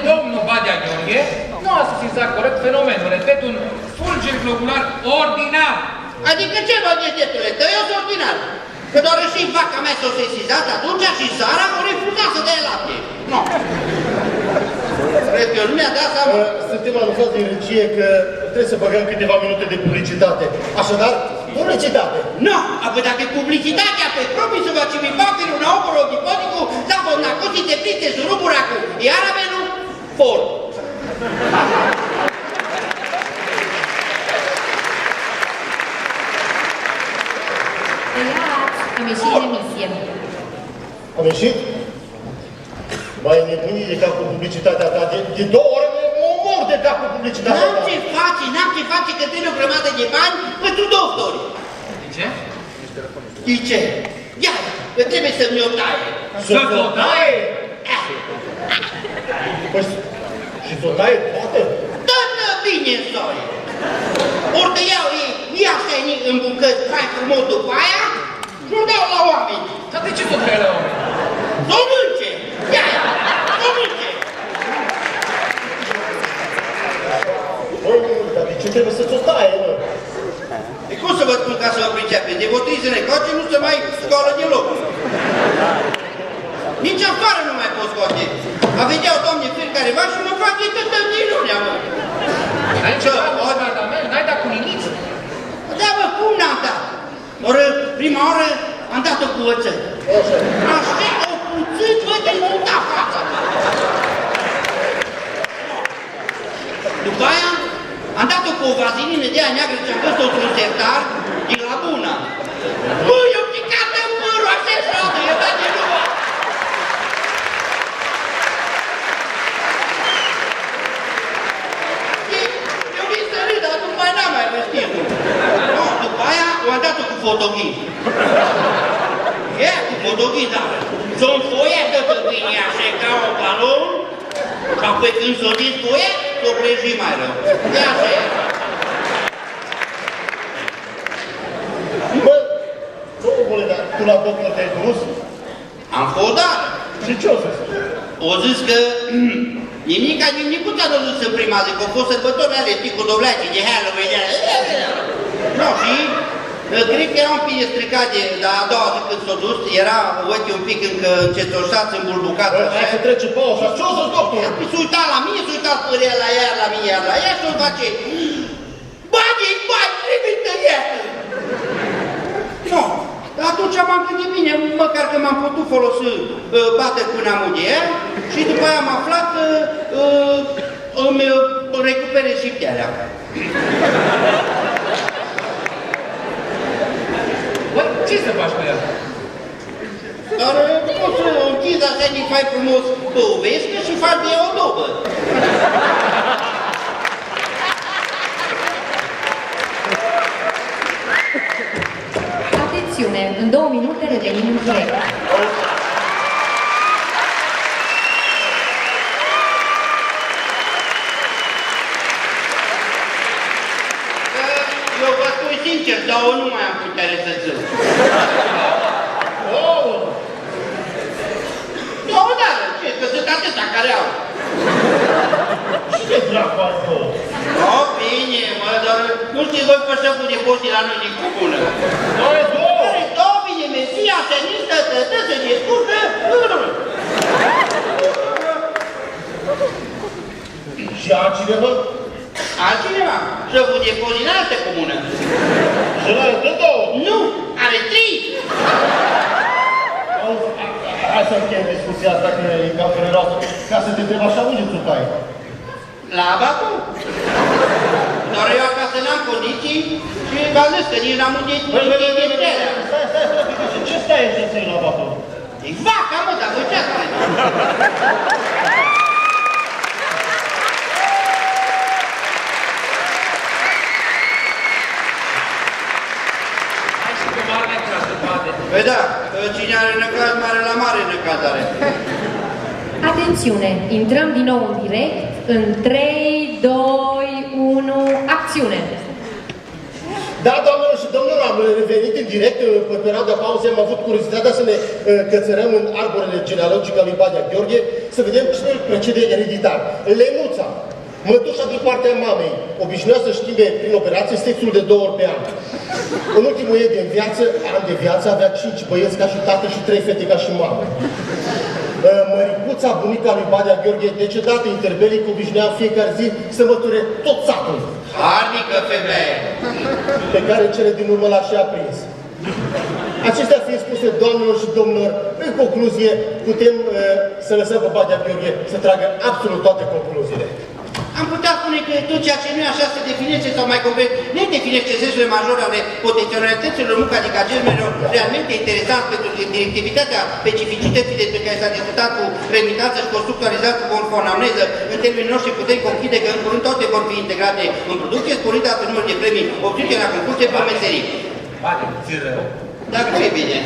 domnul Badea Gheorghe nu a sesizat corect fenomenul, repet, un fulger globular ordinar. Adică ce, bă, degetule, că eu sunt ordinar. Că doar și vaca mea s-o sesizat atunci și Sara o refuzat să dea lapte. Nu. Cred că eu nu mi-a dat seama. Suntem anunțați din regie că trebuie să băgăm câteva minute de publicitate. Așadar, publicitate. Nu, apoi dacă e publicitatea, pe proprii să vă cimi papirul, na oporo, dipodicu, da, vă nacosi de plite, zuru buracu, iar avenu, for. Am ieșit în emisie. Am ieșit? Mai nebunit de cap cu publicitatea ta. De 2 ore mă omor de cap cu publicitatea ta. N-am ce face, că trebuie o grămadă de bani pentru doctori. De ce? De ce? Ia, că trebuie să-mi o taie. Să-ți o taie? Păi, și să o taie toată? Toată bine, soi. Ori că iau ei, ia să-i în bucăți mai frumos după aia și o dau la oameni. Dar de ce să o taie la oameni? S-o mânce! Ia, s-o mânce! Băi, dar de ce trebuie să-ți o taie, mă? E cum să vă spun ca să vă pricepeți? De botăi să ne coace, nu se mai scoală deloc. Nici afară nu mai pot scoate. A vedeau, Doamne, fiecare va și mă face toată minunea, mă. N-ai ceva cu tratament? N-ai dat cu nimic? Da, bă, cum n-am dat? Ori prima oară am dat-o cu oțet. Așa, o puțit, bă, de multa față. După aia am dat-o cu o vazilină de aia neagră ce-am văzut-o într-un sertar din la bună. Bă, eu picat în părul, așa e șadă, e dat de luă. Eu vin să râd, dar după aia n-am mai răstit. După aia am dat-o cu fotoghin. E, cu fotoghin, da. S-o înfoiată de bine așa ca un balon, și apoi când s-o dis foie, s-o preji mai rău. E așa e. Bă, domnule, dar tu la doctor te-ai dus? Am fost, da. Și ce o să zici? O zis că nimicuța nu dus în prima zi, că au fost sărbători ale cu dovleacii de Halloween. No, și cred că era un pic stricat de a doua zi când s-a dus, era ochii un pic încă încetoșați, îmbulbucați așa. Hai că trece pauza, ce o să-ți doctor? S-a uitat la mine, s-a uitat până la ea, la mine, iar la ea și o face bani, trimită ea! No, atunci m-am gândit bine, măcar că m-am putut folosi bater până amunie și după aia am aflat că îmi recupere șiptearea. Bă, ce să faci cu ea? Dar poți să o închizi așa din fai frumos pe o vescă și faci de ea o dobă. Atențiune, în 2 minute revenim în direct. Eu vă spun sincer, dar eu nu mai am putere să zâmb. Da, ce? Că sunt atâta care au. Ce dracu ai două? O, bine, mă, dar nu știți voi pe șeful de poștii la noi din comună. Doare două! Două, bine, mesia, senistă, tătă, se discută. Și altcineva? Altcineva? Șeful de poștii în altă comună. Și ăla are de două! Nu, are 3. Hai să încheiem discuția asta, că e cam fereroasă, ca să te întreb așa, unde ți-o tai? La abatul? Doar eu acasă n-am condiții și v-am zis că nici n-am unde Stai, ce stai aici să-i la batul? E vaca, mă, dar voi ce ați crede? Hai și cu mare necaz, poate. Păi da, cine are năcaz, mare la mare năcaz are. Atențiune, intrăm din nou în direct în 3, 2, 1, acțiune! Da, doamnelor și domnilor, am revenit în direct pe perioada pauzei, am avut curiozitatea să ne cățărăm în arborele genealogic al lui Badea Gheorghe, să vedem cine îl precede ereditar. Lenuța, mătușa din partea mamei, obișnuia să schimbe prin operație sexul de 2 ori pe an. În ultimul ei an de viață avea 5 băieți ca și tată și 3 fete ca și mamă. Măricuța, bunica lui Badea Gheorghe, decedată interbelic, obișnuia în fiecare zi să măture tot satul. Harnică femeie! Pe care cele din urmă l-a și aprins. Acestea fiind spuse, doamnelor și domnilor, în concluzie, putem să lăsăm pe Badea Gheorghe să tragă absolut toate concluziile. Am putea spune că tot ceea ce nu e așa se definește sau mai complet ne definește sensurile majore ale potențialităților munca germenilor realmente interesant pentru directivitatea specificității despre care s-a discutat cu premitanță și constructualizat cu conformamneză. În termenii noștri putem conchide că în curând toate vor fi integrate în producție, sporită atât numărul de premii obținute la concurse pe meserii. Bate, ți rău. Dacă nu e bine.